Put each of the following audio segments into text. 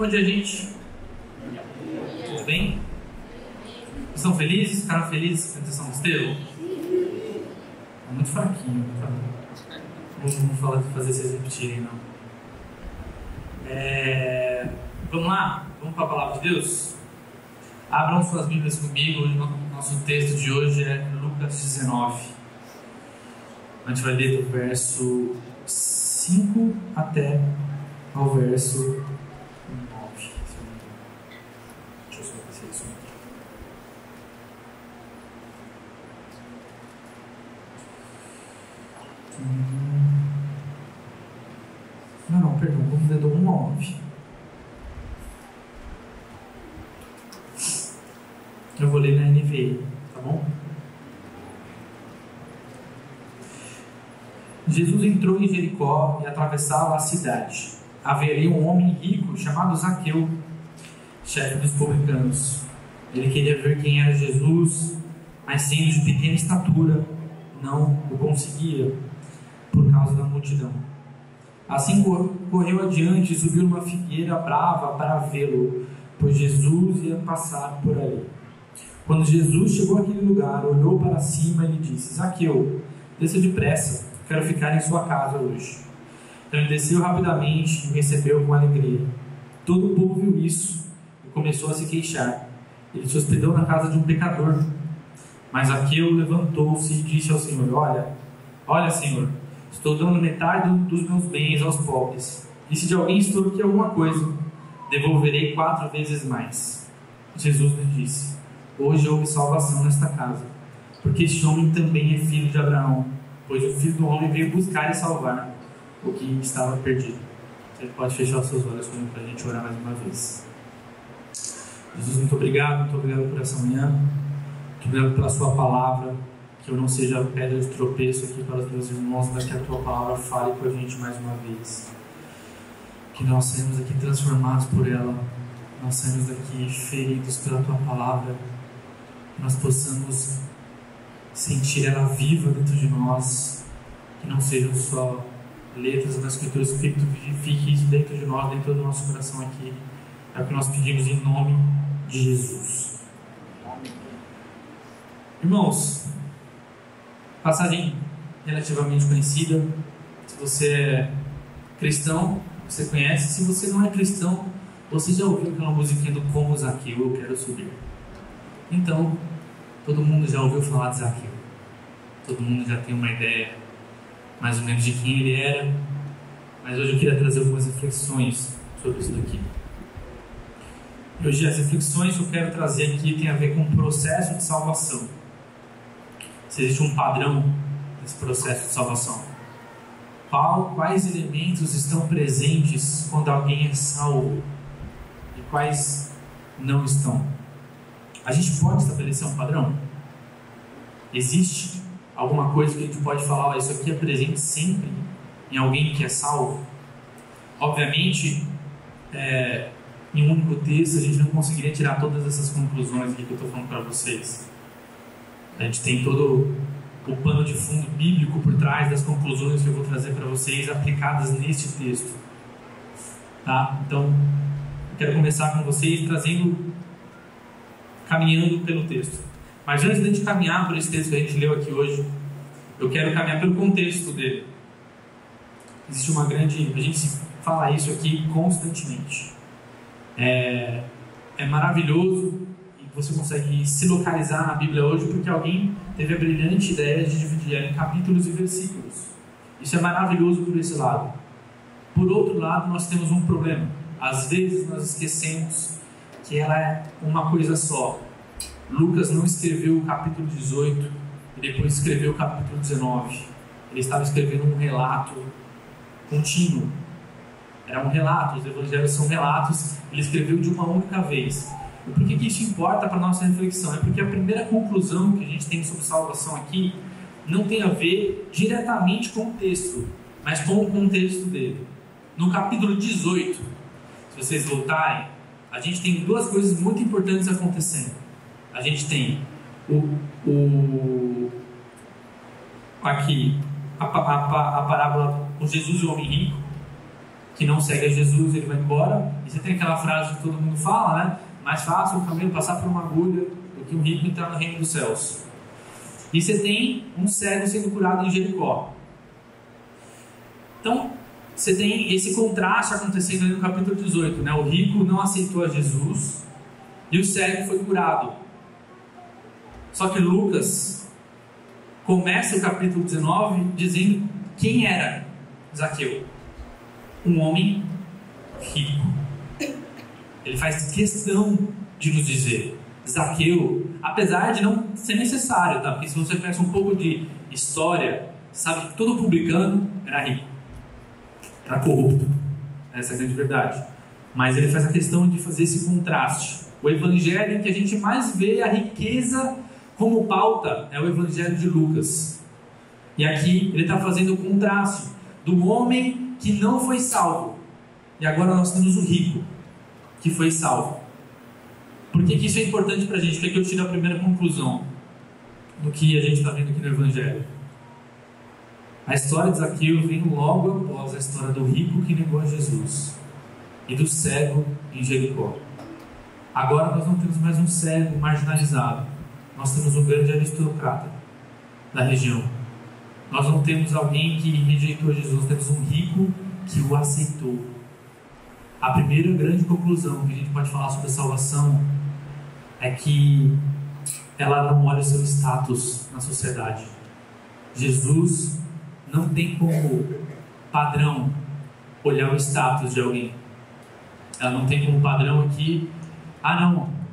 Bom dia, gente. Tudo bem? Estão felizes? Ficaram felizes com a sessão do Estevão? É muito fraquinho, tá? Não vou fazer vocês repetirem, não. Vamos lá? Vamos para a palavra de Deus? Abram suas Bíblias comigo. Nosso texto de hoje é Lucas 19. A gente vai ler do verso 5 até ao verso 9. Deixa eu só ver isso aqui. Não, perdão, vamos ler do 1 ao 9. Eu vou ler na NVI, tá bom? Jesus entrou em Jericó e atravessava a cidade. Havia ali um homem rico chamado Zaqueu, chefe dos publicanos. Ele queria ver quem era Jesus, mas sendo de pequena estatura, não o conseguia, por causa da multidão. Assim correu adiante e subiu numa figueira brava para vê-lo, pois Jesus ia passar por ali. Quando Jesus chegou àquele lugar, olhou para cima e lhe disse: Zaqueu, desça depressa, quero ficar em sua casa hoje. Então ele desceu rapidamente e o recebeu com alegria. Todo o povo viu isso e começou a se queixar. Ele se hospedou na casa de um pecador. Mas Zaqueu levantou-se e disse ao Senhor: Olha, Senhor, estou dando metade dos meus bens aos pobres. E se de alguém extorquir alguma coisa, devolverei 4 vezes mais. Jesus lhe disse: Hoje houve salvação nesta casa, porque este homem também é filho de Abraão, pois o Filho do Homem veio buscar e salvar o que estava perdido. Você pode fechar os seus olhos comigo para a gente orar mais uma vez. Jesus, muito obrigado por essa manhã, muito obrigado pela sua palavra, que eu não seja pedra de tropeço aqui para os meus irmãos, mas que a tua palavra fale com a gente mais uma vez, que nós saímos aqui transformados por ela, nós saímos daqui feridos pela tua palavra, que nós possamos sentir ela viva dentro de nós, que não sejam só letras, mas que o teu Espírito vivifique isso dentro de nós, dentro do nosso coração aqui. É o que nós pedimos em nome de Jesus. Irmãos, passagem relativamente conhecida. Se você é cristão, você conhece. Se você não é cristão, você já ouviu aquela musiquinha do Como Zaqueu, eu quero subir. Então, todo mundo já ouviu falar de Zaqueu. Todo mundo já tem uma ideia mais ou menos de quem ele era. Mas hoje eu queria trazer algumas reflexões sobre isso daqui. E hoje as reflexões que eu quero trazer aqui tem a ver com o processo de salvação. Se existe um padrão nesse processo de salvação. Quais elementos estão presentes quando alguém é salvo? E quais não estão? A gente pode estabelecer um padrão? Existe alguma coisa que a gente pode falar, isso aqui é presente sempre em alguém que é salvo? Obviamente, em um único texto a gente não conseguiria tirar todas essas conclusões aqui que eu estou falando para vocês. A gente tem todo o pano de fundo bíblico por trás das conclusões que eu vou trazer para vocês aplicadas neste texto. Tá? Então, eu quero começar com vocês caminhando pelo texto. Mas antes de a gente caminhar por esse texto que a gente leu aqui hoje, eu quero caminhar pelo contexto dele. Existe uma grande... A gente fala isso aqui constantemente. É maravilhoso e você consegue se localizar na Bíblia hoje porque alguém teve a brilhante ideia de dividir ela em capítulos e versículos. Isso é maravilhoso por esse lado. Por outro lado, nós temos um problema. Às vezes nós esquecemos que ela é uma coisa só. Lucas não escreveu o capítulo 18 e depois escreveu o capítulo 19. Ele estava escrevendo um relato contínuo. Era um relato, os evangelhos são relatos. Ele escreveu de uma única vez. E por que isso importa para a nossa reflexão? É porque a primeira conclusão que a gente tem sobre salvação aqui não tem a ver diretamente com o texto, mas com o contexto dele. No capítulo 18, se vocês voltarem, a gente tem duas coisas muito importantes acontecendo. A gente tem aqui a parábola com Jesus e o homem rico. que não segue a Jesus, ele vai embora. E você tem aquela frase que todo mundo fala, né? Mais fácil o camelo passar por uma agulha do que um rico entrar no reino dos céus. E você tem um cego sendo curado em Jericó. Então, você tem esse contraste acontecendo ali no capítulo 18, né? O rico não aceitou a Jesus e o cego foi curado. Só que Lucas começa o capítulo 19 dizendo quem era Zaqueu. Um homem rico. Ele faz questão de nos dizer: Zaqueu, apesar de não ser necessário, tá? Porque se você conhece um pouco de história, sabe que todo publicano era rico, era corrupto. Essa é a grande verdade. Mas ele faz a questão de fazer esse contraste. O evangelho em que a gente mais vê a riqueza como pauta é o evangelho de Lucas. E aqui ele está fazendo o contraste do homem que não foi salvo. E agora nós temos o rico que foi salvo. Por que isso é importante para a gente? Porque aqui eu tiro a primeira conclusão do que a gente está vendo aqui no evangelho. A história de Zaqueu vem logo após a história do rico que negou a Jesus e do cego em Jericó. Agora nós não temos mais um cego marginalizado. Nós temos um grande aristocrata da região. Nós não temos alguém que rejeitou Jesus, nós temos um rico que o aceitou. A primeira grande conclusão que a gente pode falar sobre a salvação é que ela não olha o seu status na sociedade. Jesus não tem como padrão olhar o status de alguém. Ela não tem como padrão aqui,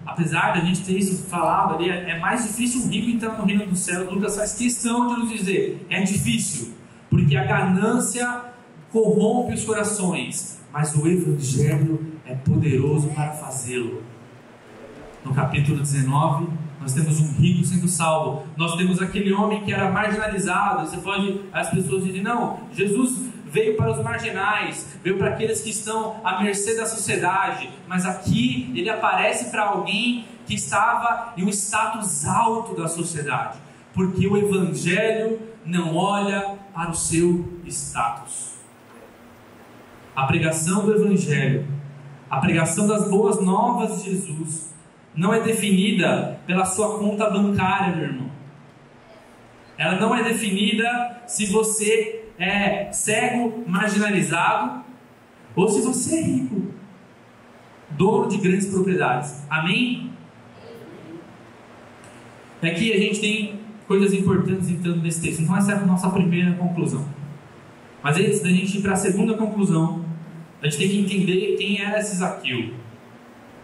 apesar da gente ter isso falado ali, é mais difícil um rico entrar no reino do céu. Lucas faz questão de nos dizer, é difícil, porque a ganância corrompe os corações, mas o evangelho é poderoso para fazê-lo. No capítulo 19, nós temos um rico sendo salvo. Nós temos aquele homem que era marginalizado. As pessoas dizem, não, Jesus veio para os marginais, veio para aqueles que estão à mercê da sociedade. Mas aqui ele aparece para alguém que estava em um status alto da sociedade, porque o evangelho não olha para o seu status. A pregação do evangelho, a pregação das boas novas de Jesus, não é definida pela sua conta bancária, meu irmão. Ela não é definida se você é cego, marginalizado, ou se você é rico, dono de grandes propriedades. Amém? Aqui a gente tem coisas importantes entrando nesse texto. Então essa é a nossa primeira conclusão. Mas antes da gente ir para a segunda conclusão, a gente tem que entender quem era esse Zaqueu.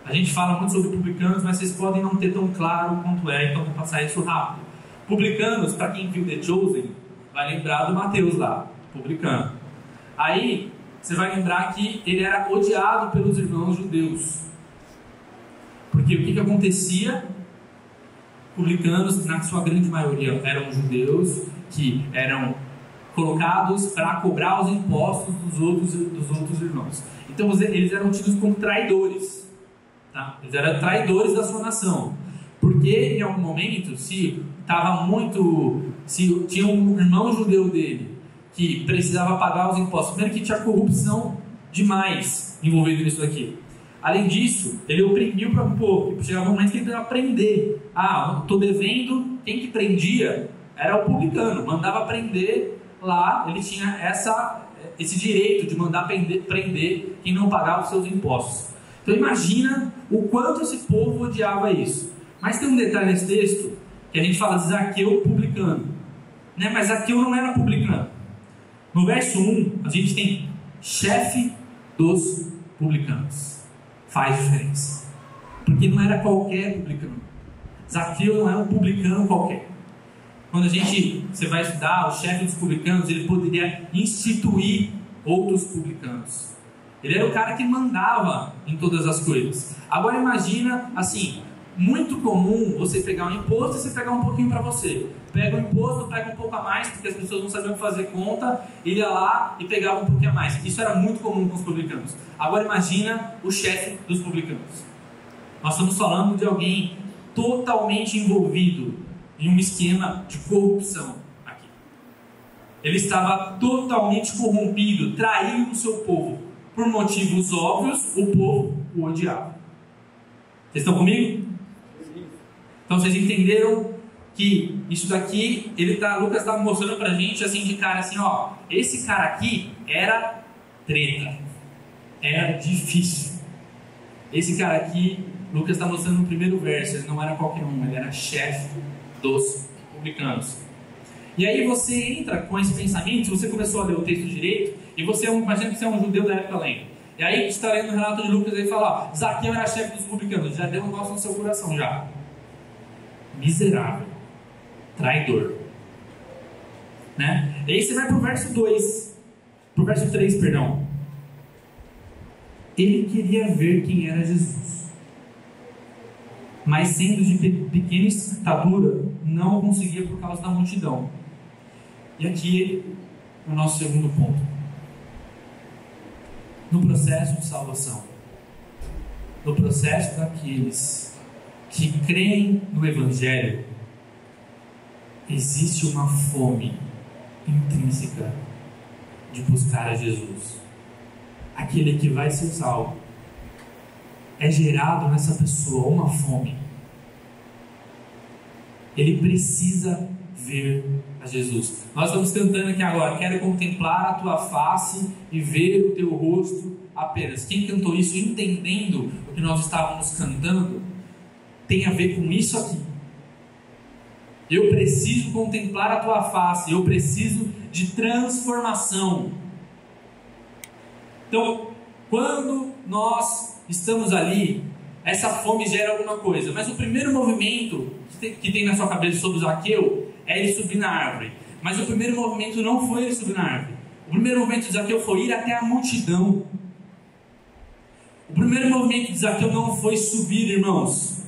A gente fala muito sobre publicanos, mas vocês podem não ter tão claro quanto é, então vou passar isso rápido. Publicanos, para quem viu The Chosen, vai lembrar do Mateus lá, publicano. Aí, você vai lembrar que ele era odiado pelos irmãos judeus. Porque o que acontecia? Publicanos, na sua grande maioria, eram judeus que eram colocados para cobrar os impostos dos outros irmãos. Então, eles eram tidos como traidores. Tá? Eles eram traidores da sua nação, porque em algum momento, se tinha um irmão judeu dele que precisava pagar os impostos, primeiro que tinha corrupção demais envolvida nisso daqui. Além disso, ele oprimiu para um povo. Chegava um momento que ele precisava prender. Estou devendo. Quem que prendia era o publicano, mandava prender lá. Ele tinha esse direito de mandar prender quem não pagava os seus impostos. Então imagina o quanto esse povo odiava isso. Mas tem um detalhe nesse texto, que a gente fala de Zaqueu publicano, né? Mas Zaqueu não era publicano. No verso 1, a gente tem chefe dos publicanos. Faz diferença, porque não era qualquer publicano. Zaqueu não era um publicano qualquer. Quando você vai estudar, o chefe dos publicanos, ele poderia instituir outros publicanos. Ele era o cara que mandava em todas as coisas. Agora imagina, assim, muito comum você pegar um imposto e você pegar um pouquinho para você. Pega o imposto, pega um pouco a mais, porque as pessoas não sabiam fazer conta, ia lá e pegava um pouquinho a mais. Isso era muito comum com os publicanos. Agora imagina o chefe dos publicanos. Nós estamos falando de alguém totalmente envolvido em um esquema de corrupção aqui. Ele estava totalmente corrompido, traindo o seu povo. por motivos óbvios, o povo o odiava. Vocês estão comigo? Então vocês entenderam que isso daqui, Lucas está mostrando pra gente assim de cara assim, ó, esse cara aqui era treta, era difícil. Esse cara aqui, Lucas está mostrando no primeiro verso, ele não era qualquer um, ele era chefe dos publicanos. E aí você entra com esse pensamento, você começou a ler o texto direito, e você, imagina que você é um judeu da época lendo. E aí você está lendo o relato de Lucas e fala, ó, Zaqueu era chefe dos publicanos, já deu um negócio no seu coração já. Miserável, traidor, né? E aí você vai pro verso 2, pro verso 3, perdão. Ele queria ver quem era Jesus, mas sendo de pequena estatura, não conseguia por causa da multidão. E aqui é o nosso segundo ponto. No processo de salvação, no processo daqueles que creem no Evangelho, existe uma fome intrínseca de buscar a Jesus. Aquele que vai ser salvo, é gerado nessa pessoa uma fome. Ele precisa ver a Jesus. Nós estamos cantando aqui agora, quero contemplar a tua face e ver o teu rosto apenas. Quem cantou isso entendendo o que nós estávamos cantando, tem a ver com isso aqui. Eu preciso contemplar a tua face, eu preciso de transformação. Então, quando nós estamos ali, essa fome gera alguma coisa, mas o primeiro movimento que tem na sua cabeça sobre Zaqueu é ele subir na árvore. Mas o primeiro movimento não foi ele subir na árvore. O primeiro movimento de Zaqueu foi ir até a multidão. O primeiro movimento de Zaqueu não foi subir, irmãos,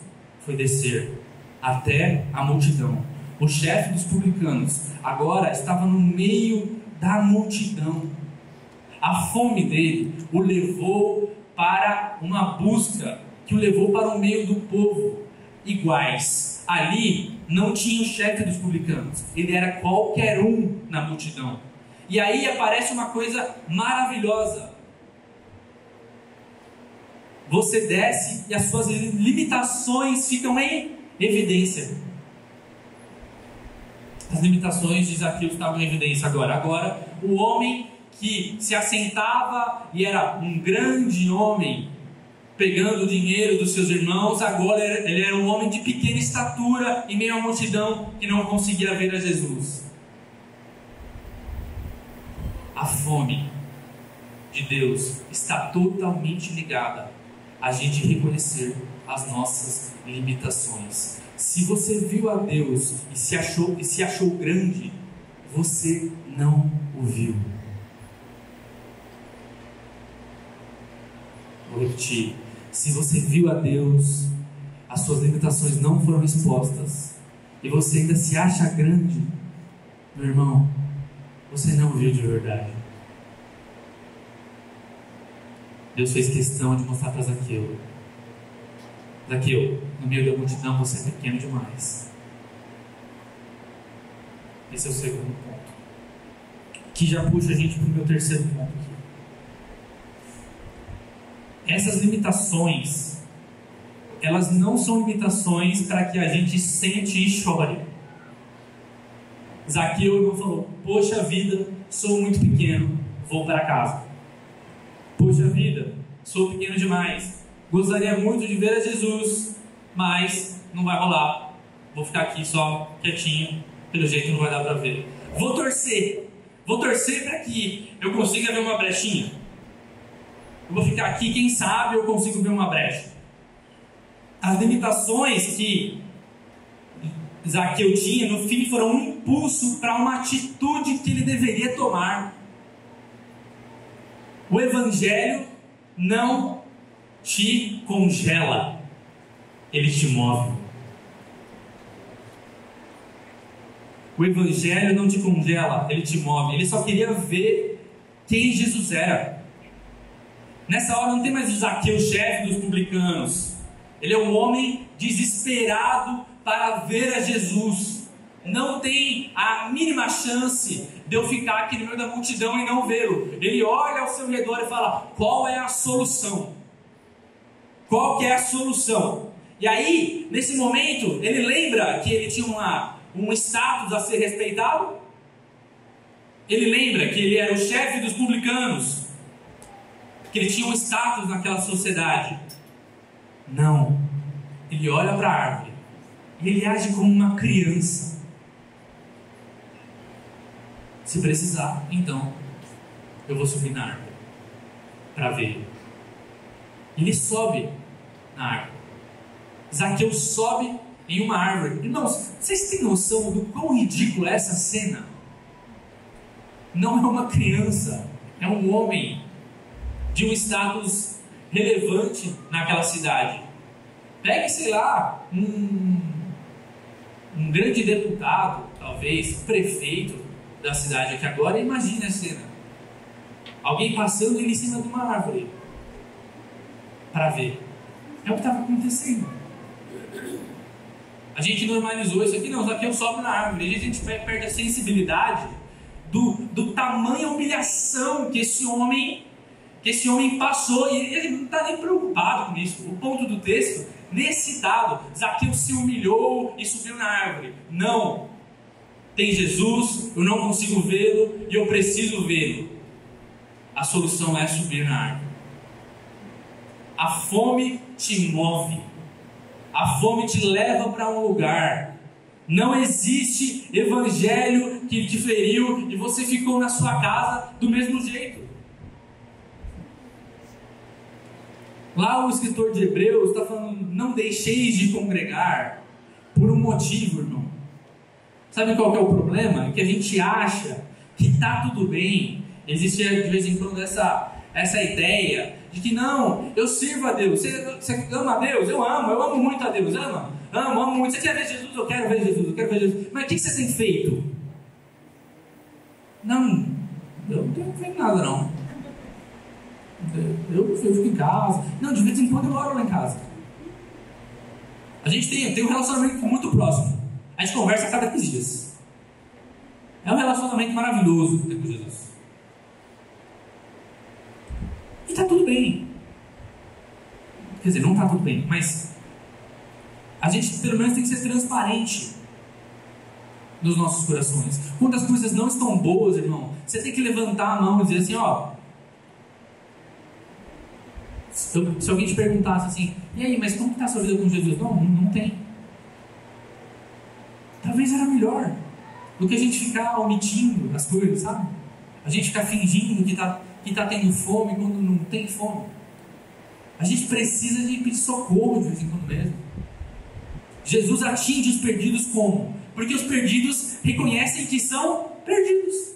foi descer até a multidão. O chefe dos publicanos agora estava no meio da multidão. A fome dele o levou para uma busca, que o levou para o meio do povo, iguais. Ali não tinha o chefe dos publicanos, ele era qualquer um na multidão. E aí aparece uma coisa maravilhosa. Você desce e as suas limitações ficam em evidência. As limitações de Zaqueu estavam em evidência agora. Agora, o homem que se assentava e era um grande homem, pegando o dinheiro dos seus irmãos, agora ele era um homem de pequena estatura em meio à multidão que não conseguia ver a Jesus. A fome de Deus está totalmente ligada a gente reconhecer as nossas limitações. Se você viu a Deus e se achou grande, você não o viu. Vou repetir. Se você viu a Deus, as suas limitações não foram expostas, e você ainda se acha grande, meu irmão, você não viu de verdade. Deus fez questão de mostrar para Zaqueu: Zaqueu, no meio da multidão você é pequeno demais. Esse é o segundo ponto, que já puxa a gente para o meu terceiro ponto aqui. Essas limitações, elas não são limitações para que a gente sente e chore. Zaqueu não falou: poxa vida, sou muito pequeno, vou para casa. Poxa vida, sou pequeno demais, gostaria muito de ver a Jesus, mas não vai rolar, vou ficar aqui só quietinho, pelo jeito não vai dar para ver. Vou torcer para que eu consiga ver uma brechinha. Eu vou ficar aqui, quem sabe eu consigo ver uma brecha. As limitações que Zaqueu tinha, no fim, foram um impulso para uma atitude que ele deveria tomar. O Evangelho não te congela, ele te move. O Evangelho não te congela, ele te move. Ele só queria ver quem Jesus era. Nessa hora não tem mais o Zaqueu, chefe dos publicanos. Ele é um homem desesperado para ver a Jesus. Não tem a mínima chance de eu ficar aqui no meio da multidão e não vê-lo. Ele olha ao seu redor e fala: qual é a solução? Qual que é a solução? E aí, nesse momento, ele lembra que ele tinha um status a ser respeitado? Ele lembra que ele era o chefe dos publicanos? Que ele tinha um status naquela sociedade? Não. Ele olha para a árvore e ele age como uma criança. Se precisar, então, eu vou subir na árvore para ver. Ele sobe na árvore. Zaqueu sobe em uma árvore. Irmãos, vocês têm noção do quão ridícula é essa cena? Não é uma criança, é um homem de um status relevante naquela cidade. Pegue, sei lá, um grande deputado, talvez, prefeito da cidade aqui agora, e imagine a cena. Alguém passando ele em cima de uma árvore para ver. É o que estava acontecendo. A gente normalizou isso aqui, não, Zaqueu sobe na árvore. A gente perde a sensibilidade do tamanho humilhação que esse homem passou, e ele não está nem preocupado com isso. O ponto do texto, nesse dado, Zaqueu se humilhou e subiu na árvore. Não, tem Jesus, eu não consigo vê-lo e eu preciso vê-lo. A solução é subir na árvore. A fome te move, a fome te leva para um lugar. Não existe evangelho que te feriu e você ficou na sua casa do mesmo jeito. Lá o escritor de Hebreus está falando: não deixeis de congregar por um motivo, irmão. Sabe qual que é o problema? É que a gente acha que está tudo bem. Existe de vez em quando essa ideia de que não, eu sirvo a Deus. Você ama a Deus? Eu amo muito a Deus. Amo muito. Você quer ver Jesus? Eu quero ver Jesus. Mas o que você tem feito? Não, eu não tenho feito nada não. Eu fico em casa. Não, de vez em quando eu oro lá em casa. A gente tem um relacionamento muito próximo. A gente conversa a cada 15 dias. É um relacionamento maravilhoso com Jesus. E está tudo bem. Quer dizer, não está tudo bem, mas a gente pelo menos tem que ser transparente nos nossos corações. Quando as coisas não estão boas, irmão, você tem que levantar a mão e dizer assim: ó, se alguém te perguntasse assim: e aí, mas como está a sua vida com Jesus? Não tem. Talvez era melhor do que a gente ficar omitindo as coisas, sabe? A gente ficar fingindo que está tendo fome quando não tem fome. A gente precisa de pedir socorro de vez em quando mesmo. Jesus atinge os perdidos como? Porque os perdidos reconhecem que são perdidos.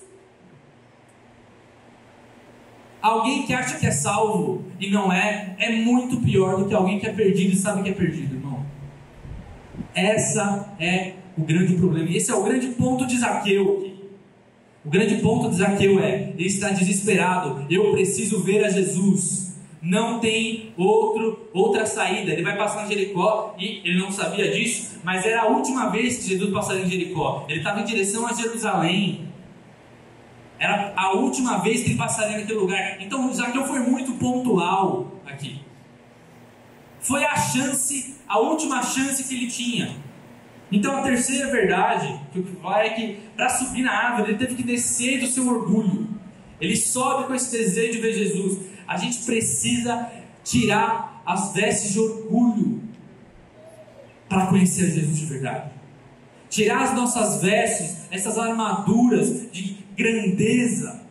Alguém que acha que é salvo e não é muito pior do que alguém que é perdido e sabe que é perdido, irmão. Essa é o grande problema. E esse é o grande ponto de Zaqueu. O grande ponto de Zaqueu ele está desesperado. Eu preciso ver a Jesus. Não tem outra saída. Ele vai passar em Jericó e ele não sabia disso, mas era a última vez que Jesus passaria em Jericó. Ele estava em direção a Jerusalém. Era a última vez que ele passaria naquele lugar. Então Zaqueu foi muito pontual aqui. Foi a última chance que ele tinha. Então a terceira verdade que vai é que para subir na árvore ele teve que descer do seu orgulho. Ele sobe com esse desejo de ver Jesus. A gente precisa tirar as vestes de orgulho para conhecer Jesus de verdade. Tirar as nossas vestes, essas armaduras de grandeza.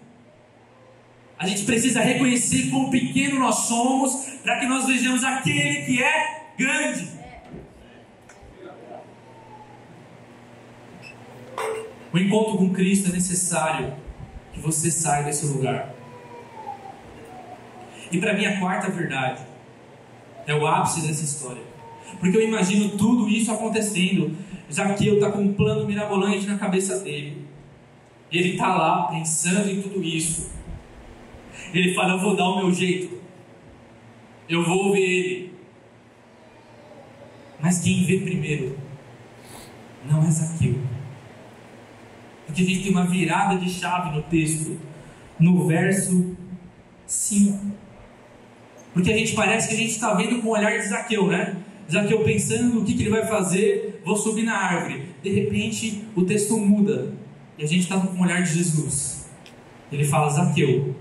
A gente precisa reconhecer quão pequeno nós somos para que nós vejamos aquele que é grande. O encontro com Cristo é necessário que você saia desse lugar. E para mim a quarta verdade é o ápice dessa história, porque eu imagino tudo isso acontecendo. Zaqueu está com um plano mirabolante na cabeça dele. Ele está lá pensando em tudo isso. Ele fala: eu vou dar o meu jeito, eu vou ver ele. Mas quem vê primeiro não é Zaqueu. Porque a gente tem uma virada de chave no texto, no verso 5. Porque a gente parece que a gente está vendo com o olhar de Zaqueu, né? Zaqueu pensando o que ele vai fazer, vou subir na árvore. De repente o texto muda e a gente está com o olhar de Jesus. Ele fala: Zaqueu,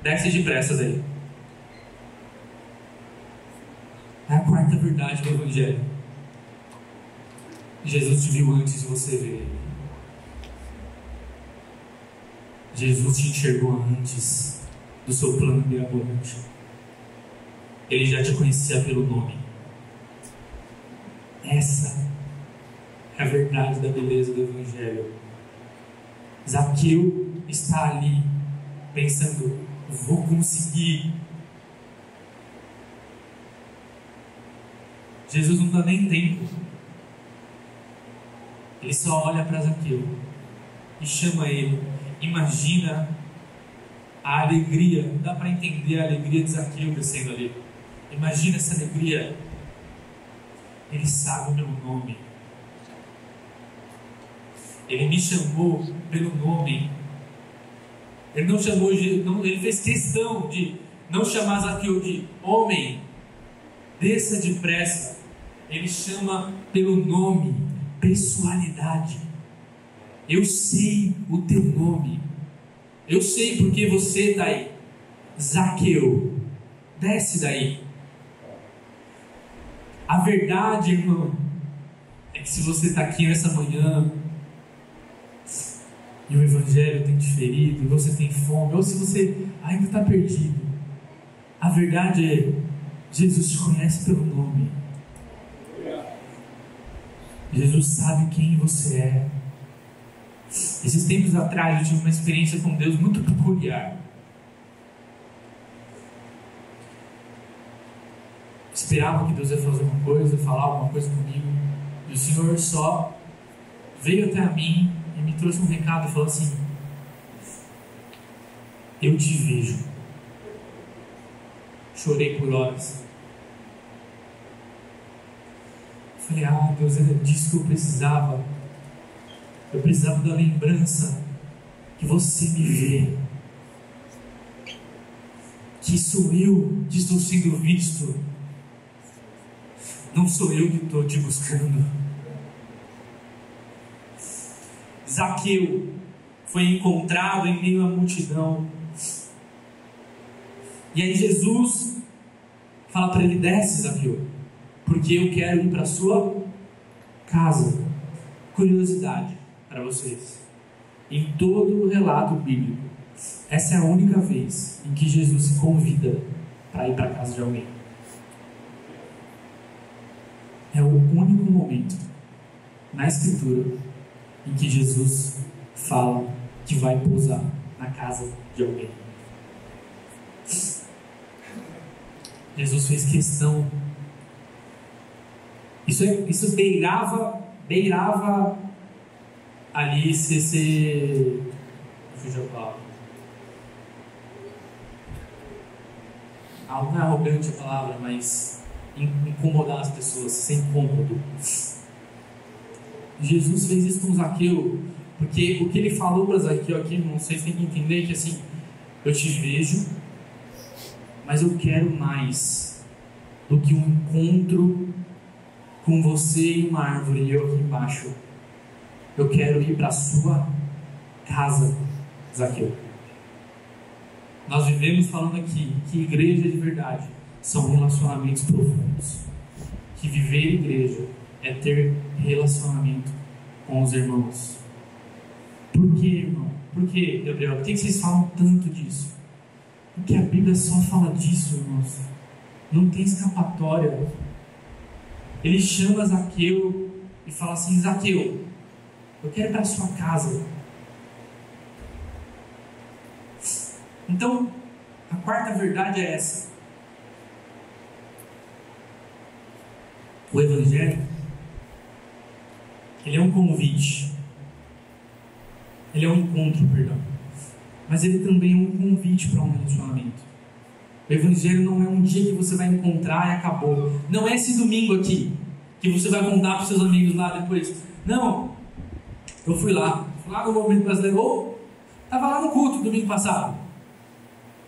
desce depressa aí. É a quarta verdade do Evangelho. Jesus te viu antes de você ver ele. Jesus te enxergou antes do seu plano mirabolante. Ele já te conhecia pelo nome. Essa é a verdade da beleza do Evangelho. Zaqueu está ali pensando: vou conseguir. Jesus não dá nem tempo. Ele só olha para Zaqueu e chama ele. Imagina a alegria. Dá para entender a alegria de Zaqueu descendo ali. Imagina essa alegria. Ele sabe o meu nome. Ele me chamou pelo nome. Ele não chamou ele fez questão de não chamar Zaqueu de homem, desça depressa. Ele chama pelo nome, pessoalidade. Eu sei o teu nome. Eu sei porque você está aí. Zaqueu, desce daí. A verdade, irmão, é que se você está aqui nessa manhã e o Evangelho tem te ferido, e você tem fome, ou se você ainda está perdido, a verdade é: Jesus te conhece pelo nome. Jesus sabe quem você é. Esses tempos atrás eu tive uma experiência com Deus muito peculiar. Esperava que Deus ia fazer uma coisa, falar alguma coisa comigo, e o Senhor só veio até a mim e me trouxe um recado e falou assim: eu te vejo. Chorei por horas. Falei: Deus, era disso que eu precisava. Eu precisava da lembrança que você me vê, que sou eu que estou sendo visto, não sou eu que estou te buscando. Zaqueu foi encontrado em meio à multidão, e aí Jesus fala para ele: desce, Zaqueu, porque eu quero ir para a sua casa. Curiosidade para vocês: em todo o relato bíblico, essa é a única vez em que Jesus se convida para ir para a casa de alguém. É o único momento na Escritura em que Jesus fala que vai pousar na casa de alguém. Jesus fez questão. Isso beirava ali ser fugiu a palavra. Não é arrogante a palavra, mas incomodar as pessoas, ser incômodo. Jesus fez isso com Zaqueu, porque o que ele falou para Zaqueu aqui, não sei se tem que entender que assim: eu te vejo, mas eu quero mais do que um encontro com você e uma árvore e eu aqui embaixo. Eu quero ir para a sua casa, Zaqueu. Nós vivemos falando aqui que igreja de verdade são relacionamentos profundos. Que viver igreja é ter relacionamento com os irmãos. Por que, irmão? Por que, Gabriel? Por que vocês falam tanto disso? Porque a Bíblia só fala disso, irmãos. Não tem escapatória. Ele chama Zaqueu e fala assim: Zaqueu, eu quero ir para a sua casa. Então, a quarta verdade é essa: o Evangelho, ele é um convite, ele é um encontro, perdão, mas ele também é um convite para um relacionamento. O Evangelho não é um dia que você vai encontrar e acabou. Não é esse domingo aqui que você vai contar para os seus amigos lá depois. Não, eu fui lá, lá no Movimento Brasileiro, ou estava lá no culto domingo passado.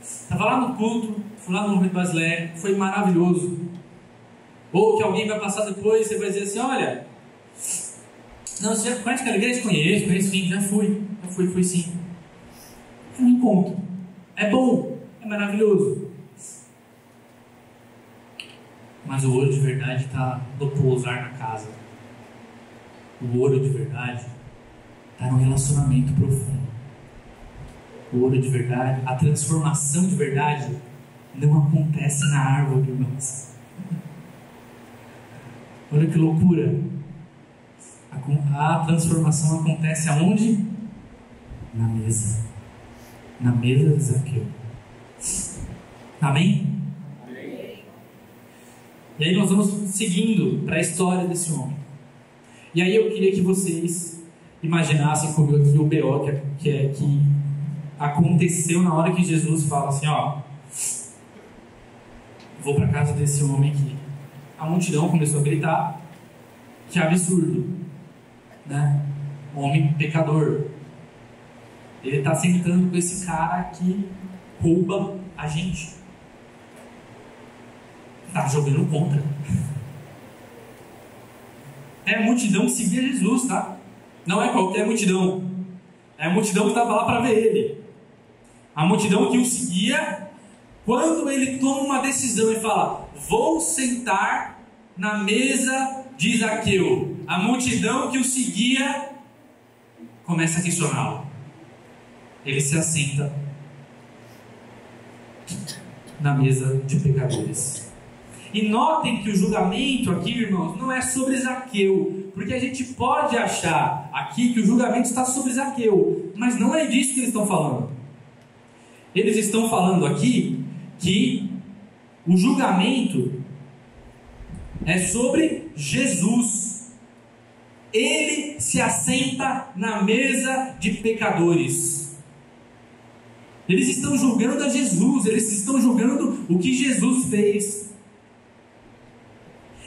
Estava lá no culto, fui lá no Movimento Brasileiro, foi maravilhoso. Ou que alguém vai passar depois, você vai dizer assim, olha, não, você já conhece aquela igreja? Conheço sim, já fui sim. É um encontro, é bom, é maravilhoso. Mas o ouro de verdade está no pousar na casa. O ouro de verdade está no relacionamento profundo. O ouro de verdade, a transformação de verdade não acontece na árvore, irmãos. Olha que loucura. A transformação acontece aonde? Na mesa. Na mesa de Zaqueu. Amém? Amém. E aí nós vamos seguindo para a história desse homem. E aí eu queria que vocês imaginassem comigo aqui o B.O. que aconteceu na hora que Jesus fala assim, ó, vou para casa desse homem aqui. A multidão começou a gritar, que absurdo, né? Homem pecador. Ele está sentando com esse cara que rouba a gente. Está jogando contra. É a multidão que seguia Jesus, tá? Não é qualquer multidão. É a multidão que estava lá para ver ele. A multidão que o seguia quando ele toma uma decisão e fala, vou sentar na mesa de Zaqueu. A multidão que o seguia começa a questioná-lo. Ele se assenta na mesa de pecadores. E notem que o julgamento aqui, irmãos, não é sobre Zaqueu, porque a gente pode achar aqui que o julgamento está sobre Zaqueu, mas não é disso que eles estão falando. Eles estão falando aqui que o julgamento é sobre Jesus. Ele se assenta na mesa de pecadores. Eles estão julgando a Jesus, eles estão julgando o que Jesus fez.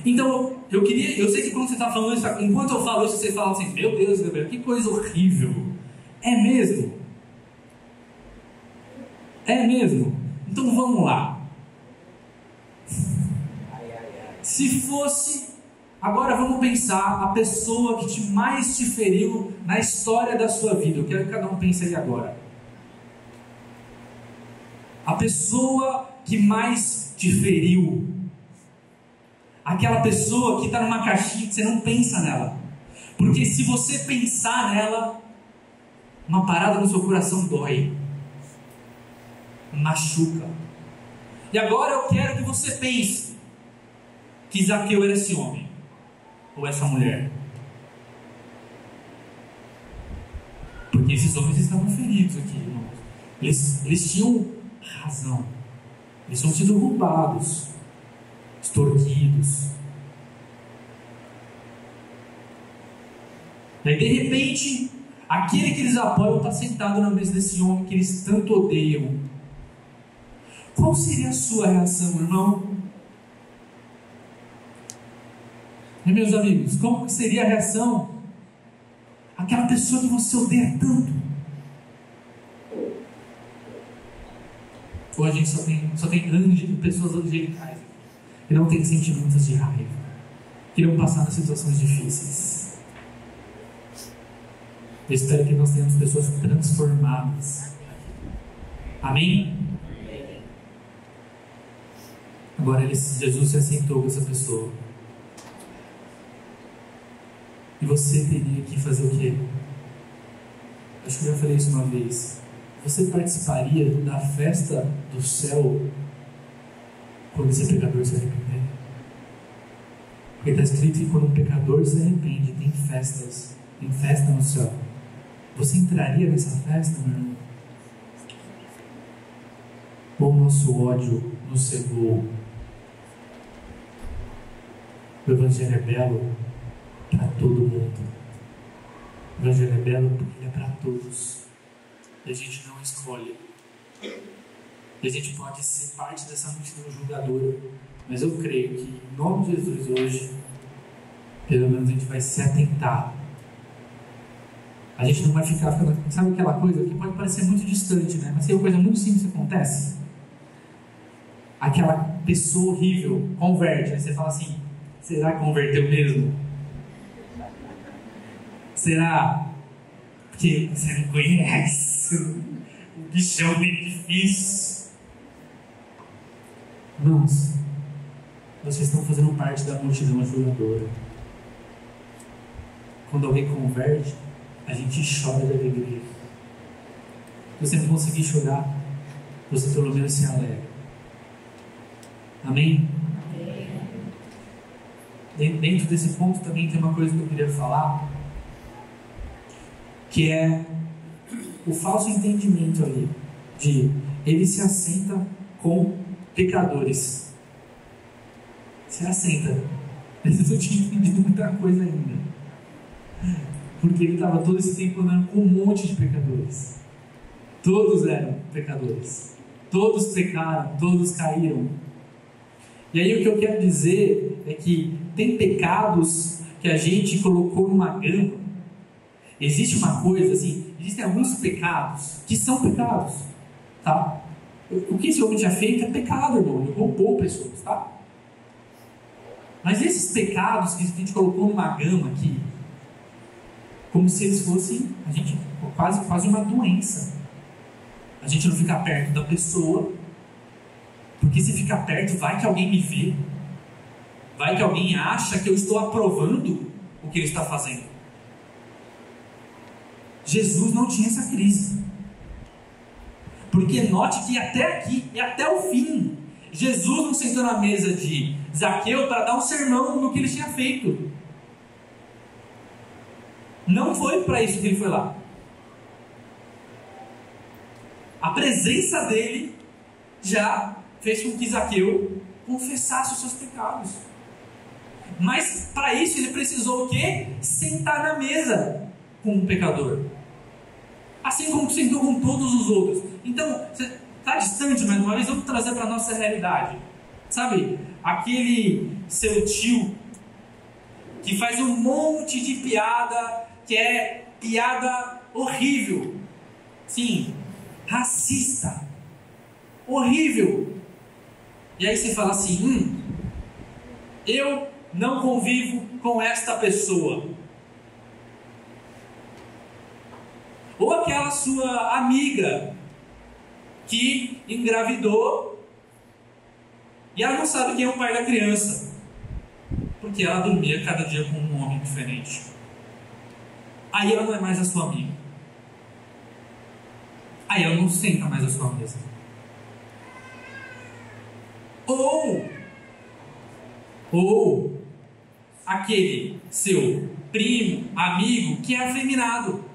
Então, eu sei que quando você está falando isso, enquanto eu falo isso, você fala assim, meu Deus, Gabriel, que coisa horrível. É mesmo? É mesmo? Então vamos lá. Se fosse, agora vamos pensar a pessoa que mais te feriu na história da sua vida. Eu quero que cada um pense aí agora. A pessoa que mais te feriu. Aquela pessoa que está numa caixinha que você não pensa nela. Porque se você pensar nela, uma parada no seu coração dói. Machuca. E agora eu quero que você pense que Zaqueu era esse homem. Ou essa mulher. Porque esses homens estavam feridos aqui, irmãos. Eles tinham razão. Eles tinham sido roubados, extorquidos. E aí de repente, aquele que eles apoiam está sentado na mesa desse homem que eles tanto odeiam. Qual seria a sua reação, irmão? E meus amigos, como seria a reação aquela pessoa que você odeia tanto? Ou a gente só tem pessoas angelicais que não têm sentimentos de raiva, que não passaram por situações difíceis. Eu espero que nós tenhamos pessoas transformadas. Amém? Agora Jesus se assentou com essa pessoa. E você teria que fazer o quê? Acho que eu já falei isso uma vez. Você participaria da festa do céu quando esse pecador se arrepender? Porque está escrito que quando um pecador se arrepende, tem festas. Tem festa no céu. Você entraria nessa festa, meu irmão? Ou o nosso ódio nos cegou? O Evangelho é belo para todo mundo. O Evangelho é belo porque ele é para todos. E a gente não escolhe. E a gente pode ser parte dessa multidão julgadora. Mas eu creio que, em nome de Jesus, hoje, pelo menos a gente vai se atentar A gente não vai ficar, sabe aquela coisa que pode parecer muito distante, né? Mas tem uma coisa muito simples que acontece. Aquela pessoa horrível converte, aí você fala assim, será que converteu mesmo? Será? Porque você não conhece o bichão bem difícil. Irmãos, vocês estão fazendo parte da multidão ajuradora. Quando alguém converte, a gente chora de alegria. Se você não conseguir chorar, você pelo menos se alegra. Amém? Dentro desse ponto também tem uma coisa que eu queria falar, que é o falso entendimento ali, de ele se assenta com pecadores. Se assenta. Eles não tinham entendido muita coisa ainda. Porque ele estava todo esse tempo andando com um monte de pecadores. Todos eram pecadores. Todos pecaram, todos caíram. E aí o que eu quero dizer é que tem pecados que a gente colocou numa gama. Existe uma coisa assim, existem alguns pecados que são pecados, tá? O que esse homem tinha feito é pecado, irmão. Ele roubou pessoas, tá? Mas esses pecados que a gente colocou numa gama aqui, como se eles fossem, a gente, quase uma doença. A gente não fica perto da pessoa, porque se ficar perto, vai que alguém me vê, vai que alguém acha que eu estou aprovando o que ele está fazendo. Jesus não tinha essa crise, porque note que até aqui e até o fim, Jesus não sentou na mesa de Zaqueu para dar um sermão no que ele tinha feito. Não foi para isso que ele foi lá. A presença dele já fez com que Zaqueu confessasse os seus pecados. Mas para isso ele precisou o quê? Sentar na mesa com um pecador. Assim como sentou com todos os outros. Então, você está distante, mais uma vez, vamos trazer para a nossa realidade. Sabe, aquele seu tio que faz um monte de piada, que é piada horrível. Sim, racista. Horrível. E aí você fala assim, eu não convivo com esta pessoa. Ou aquela sua amiga que engravidou e ela não sabe quem é o pai da criança, porque ela dormia cada dia com um homem diferente. Aí ela não é mais a sua amiga. Aí ela não senta mais à sua mesa. Ou aquele seu primo, amigo que é afeminado.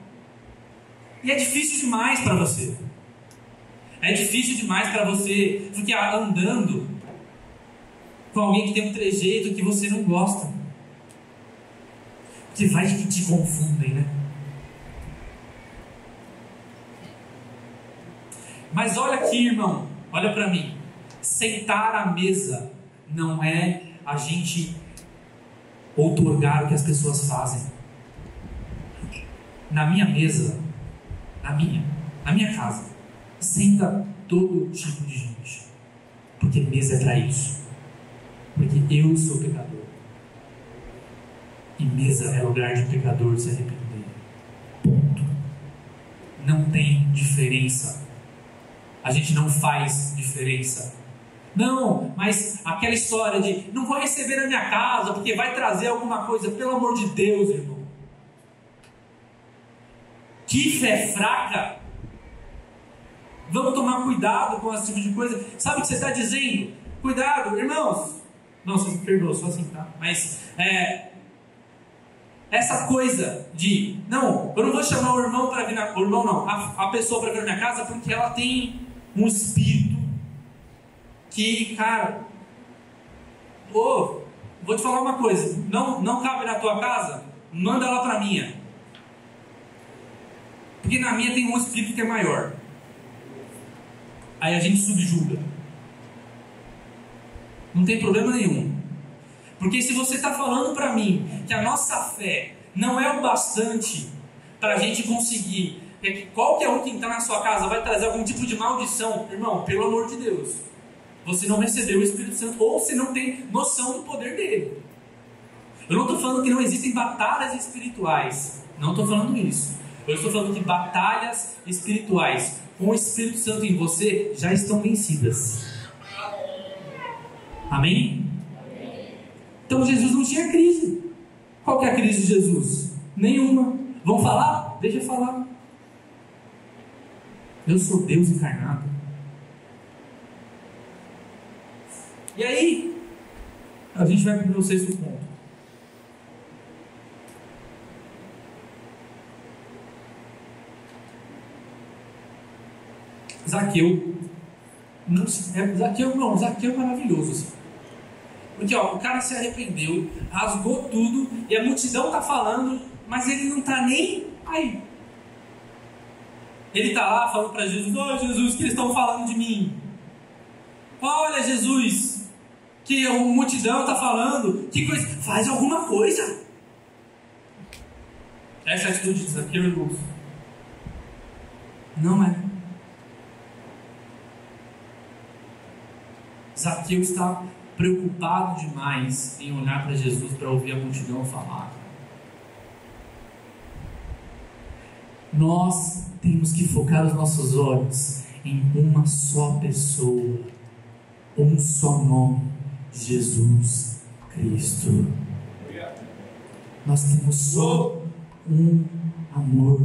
E é difícil demais para você. É difícil demais para você ficar andando com alguém que tem um trejeito que você não gosta. Porque vai que te confundem, né? Mas olha aqui, irmão. Olha para mim. Sentar à mesa não é a gente outorgar o que as pessoas fazem. Na minha mesa, na minha casa, senta todo tipo de gente, porque mesa é para isso, porque eu sou pecador e mesa é lugar de pecador se arrepender. Ponto. Não tem diferença. A gente não faz diferença. Não, mas aquela história de não vou receber na minha casa porque vai trazer alguma coisa, pelo amor de Deus, irmão. Que fé fraca. Vamos tomar cuidado com esse tipo de coisa. Sabe o que você está dizendo? Cuidado, irmãos. Não, vocês me perdoam, só assim, tá? Mas essa coisa de não, eu não vou chamar o irmão para vir o irmão não, a pessoa para vir na minha casa porque ela tem um espírito que, cara, vou te falar uma coisa, não cabe na tua casa, manda ela para minha. Porque na minha tem um espírito que é maior. Aí a gente subjuga. Não tem problema nenhum. Porque se você está falando para mim que a nossa fé não é o bastante para a gente conseguir. Qualquer um que entrar na sua casa vai trazer algum tipo de maldição. Irmão, pelo amor de Deus, você não recebeu o Espírito Santo, ou você não tem noção do poder dele. Eu não estou falando que não existem batalhas espirituais. Não estou falando isso. Eu estou falando que batalhas espirituais com o Espírito Santo em você já estão vencidas. Amém? Então Jesus não tinha crise. Qual que é a crise de Jesus? Nenhuma. Vão falar? Deixa eu falar. Eu sou Deus encarnado. E aí, a gente vai para o meu sexto ponto. Zaqueu. Zaqueu é maravilhoso. Assim. Porque o cara se arrependeu, rasgou tudo, e a multidão está falando, mas ele não está nem aí. Ele está lá falando para Jesus: "Oh Jesus, que eles estão falando de mim? Olha Jesus, que a multidão está falando, que coisa, faz alguma coisa." Essa é a atitude de Zaqueu, irmãos. Não é. Zaqueu está preocupado demais em olhar para Jesus para ouvir a multidão falar. Nós temos que focar os nossos olhos em uma só pessoa, um só nome: Jesus Cristo. Nós temos só um amor.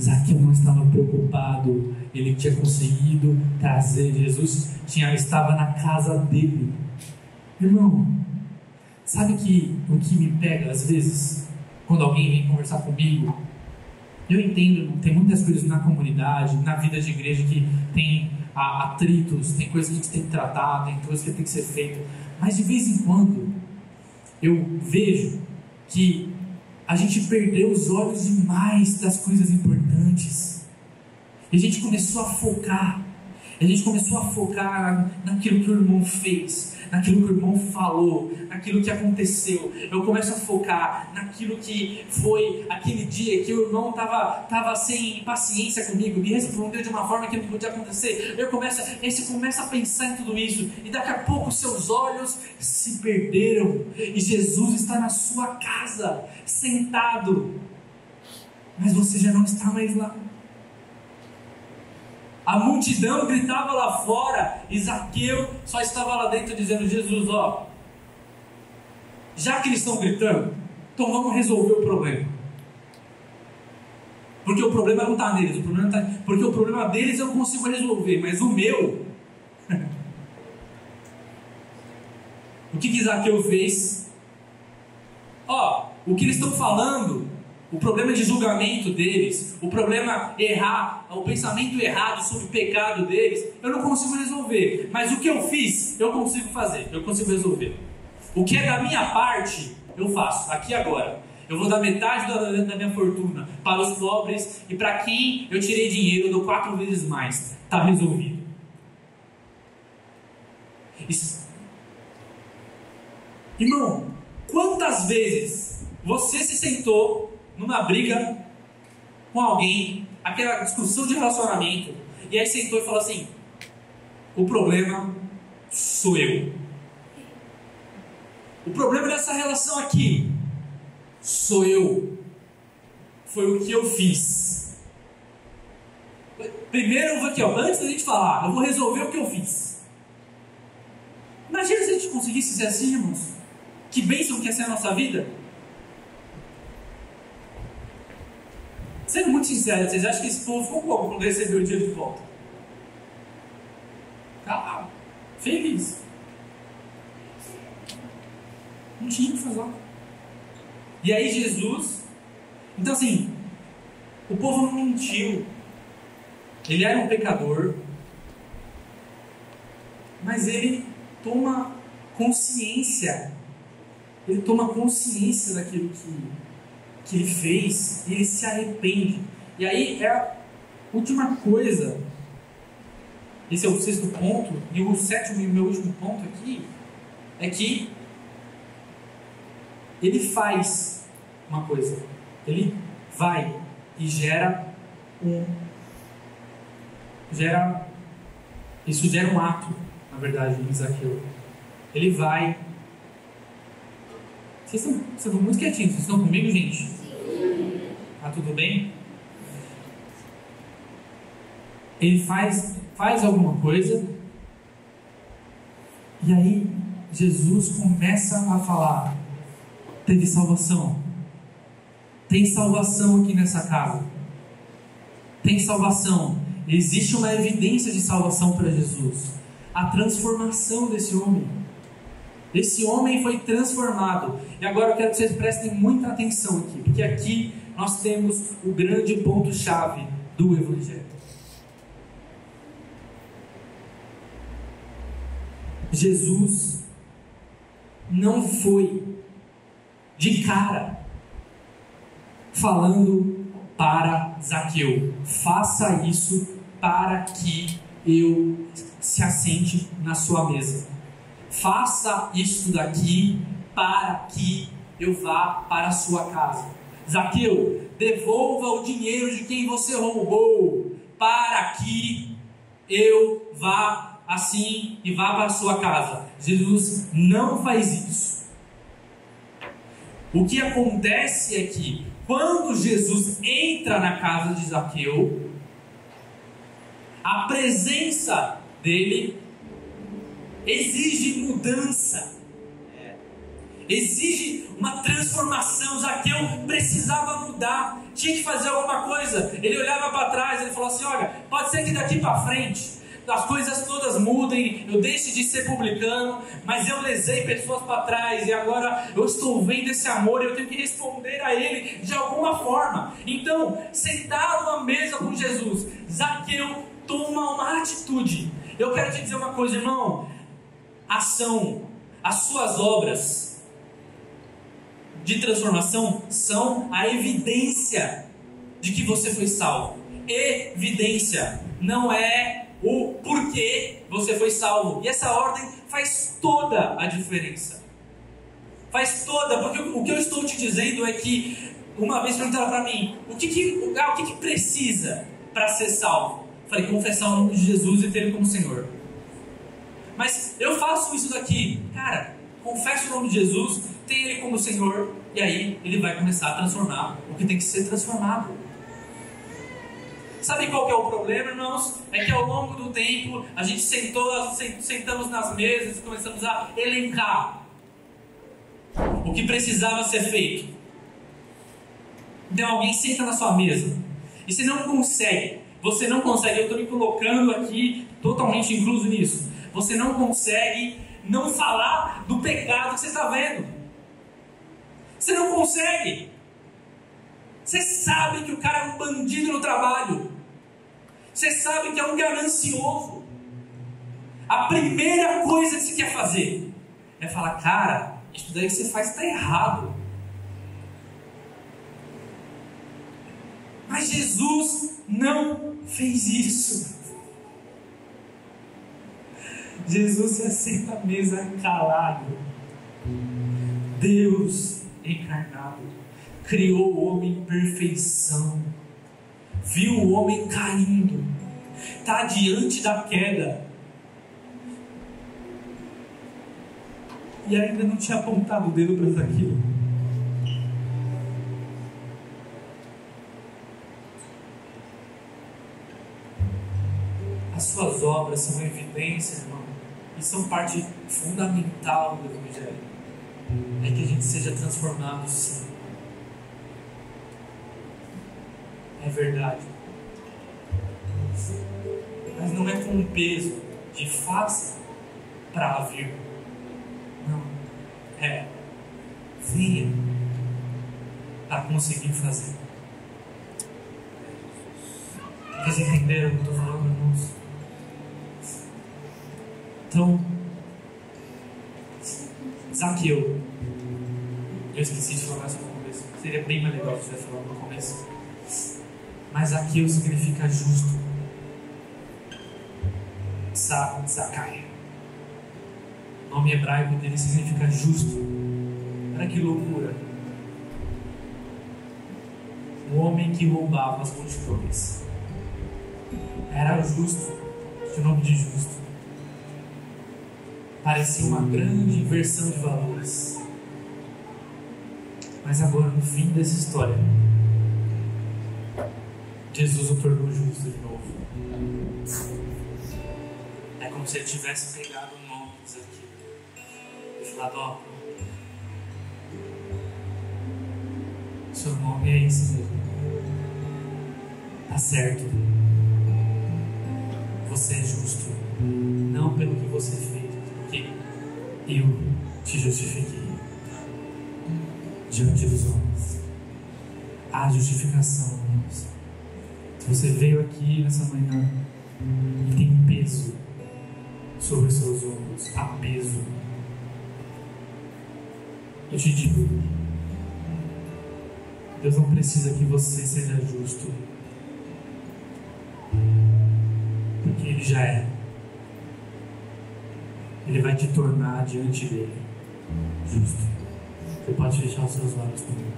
Zaqueu não estava preocupado, ele tinha conseguido trazer Jesus, estava na casa dele. Irmão, sabe que o que me pega às vezes, quando alguém vem conversar comigo, eu entendo, tem muitas coisas na comunidade, na vida de igreja que tem atritos, tem coisas que tem que tratar, tem coisas que tem que ser feito, mas de vez em quando eu vejo que a gente perdeu os olhos demais das coisas importantes. E a gente começou a focar. Naquilo que o irmão fez, naquilo que o irmão falou, naquilo que aconteceu. Eu começo a focar naquilo que foi aquele dia que o irmão estava sem paciência comigo, me respondeu de uma forma que não podia acontecer. Você começa a pensar em tudo isso, e daqui a pouco seus olhos se perderam, e Jesus está na sua casa, sentado, mas você já não está mais lá. A multidão gritava lá fora, e Zaqueu só estava lá dentro dizendo: Jesus, já que eles estão gritando, então vamos resolver o problema. Porque o problema não está neles, porque o problema deles eu consigo resolver, mas o meu... O que Zaqueu fez? O que eles estão falando, o problema de julgamento deles, o problema o pensamento errado sobre o pecado deles, eu não consigo resolver. Mas o que eu fiz, eu consigo fazer, eu consigo resolver. O que é da minha parte, eu faço, aqui e agora. Eu vou dar metade da minha fortuna para os pobres, e para quem eu tirei dinheiro, eu dou 4 vezes mais. Está resolvido. Irmão, quantas vezes você se sentou numa briga com alguém, aquela discussão de relacionamento, e aí sentou e falou assim: o problema sou eu. O problema dessa relação aqui sou eu. Foi o que eu fiz. Primeiro eu vou aqui, antes da gente falar, eu vou resolver o que eu fiz. Imagina se a gente conseguisse ser assim, irmãos. Que bênção que ia ser a nossa vida. Sendo muito sincero, vocês acham que esse povo ficou como quando recebeu o dia de volta? Calado, feliz. Não tinha o que fazer. E aí Jesus... Então assim, o povo não mentiu. Ele era um pecador, mas ele toma consciência. Ele toma consciência daquilo que ele fez, e ele se arrepende. E aí é a última coisa. Esse é o 6º ponto. E o 7º e meu último ponto aqui é que ele faz uma coisa. Ele vai e isso gera um ato, na verdade, em Zaqueu. Ele vai. Vocês estão muito quietinhos, vocês estão comigo, gente? Sim. Tá tudo bem? Ele faz alguma coisa, e aí Jesus começa a falar: teve salvação, tem salvação aqui nessa casa, tem salvação, existe uma evidência de salvação para Jesus, a transformação desse homem. Esse homem foi transformado. E agora eu quero que vocês prestem muita atenção aqui, porque aqui nós temos o grande ponto-chave do Evangelho. Jesus não foi de cara falando para Zaqueu: faça isso para que eu se assente na sua mesa. Faça isso daqui para que eu vá para a sua casa. Zaqueu, devolva o dinheiro de quem você roubou, para que eu vá assim e vá para a sua casa. Jesus não faz isso. O que acontece é que quando Jesus entra na casa de Zaqueu, a presença dele exige mudança, exige uma transformação. Zaqueu precisava mudar, tinha que fazer alguma coisa. Ele olhava para trás, ele falou assim: olha, pode ser que daqui para frente as coisas todas mudem, eu deixe de ser publicano, mas eu lesei pessoas para trás, e agora eu estou vendo esse amor, e eu tenho que responder a ele de alguma forma. Então, sentado à mesa com Jesus, Zaqueu toma uma atitude. Eu quero te dizer uma coisa, irmão: as suas obras de transformação são a evidência de que você foi salvo. Evidência, não é o porquê você foi salvo. E essa ordem faz toda a diferença. Faz toda, porque o que eu estou te dizendo é que, uma vez perguntaram para mim: o que precisa para ser salvo? Falei: confessar o nome de Jesus e ter Ele como Senhor. Mas eu faço isso daqui, cara, confesso o nome de Jesus, tem Ele como Senhor, e aí Ele vai começar a transformar o que tem que ser transformado. Sabe qual que é o problema, irmãos? É que ao longo do tempo a gente sentamos nas mesas e começamos a elencar o que precisava ser feito. Então alguém senta na sua mesa e você não consegue, eu estou me colocando aqui totalmente incluso nisso. Você não consegue não falar do pecado que você está vendo. Você não consegue. Você sabe que o cara é um bandido no trabalho. Você sabe que é um ganancioso. A primeira coisa que você quer fazer é falar: cara, isso daí que você faz está errado. Mas Jesus não fez isso. Jesus se assenta à mesa calado. Deus encarnado criou o homem em perfeição, viu o homem caindo, está diante da queda, e ainda não tinha apontado o dedo para Zaqueu. As suas obras são evidência, irmão, e são parte fundamental do Evangelho. É que a gente seja transformado, sim. É verdade. Mas não é com um peso de faça para vir. Não. É venha para conseguir fazer. Vocês entenderam o que eu estou falando, irmãos? Então, Zaqueu, eu esqueci de falar isso no começo. Seria bem mais legal se eu tivesse falado no começo. Mas Zaqueu significa justo. Zakai. O nome hebraico dele significa justo. Olha que loucura. o homem que roubava as multidões. Era justo, de nome de justo. Parecia uma grande inversão de valores. Mas agora, no fim dessa história, Jesus o tornou justo de novo. É como se ele tivesse pegado nomes aqui e falado: ó, seu nome é esse mesmo. Tá certo. Você é justo. Não pelo que você fez, porque eu te justifiquei diante dos homens. Há justificação, irmãos. Se você veio aqui nessa manhã e tem peso sobre os seus ombros, há peso, eu te digo, Deus não precisa que você seja justo, porque Ele já é. Ele vai te tornar diante dele justo. Você pode fechar os seus olhos comigo.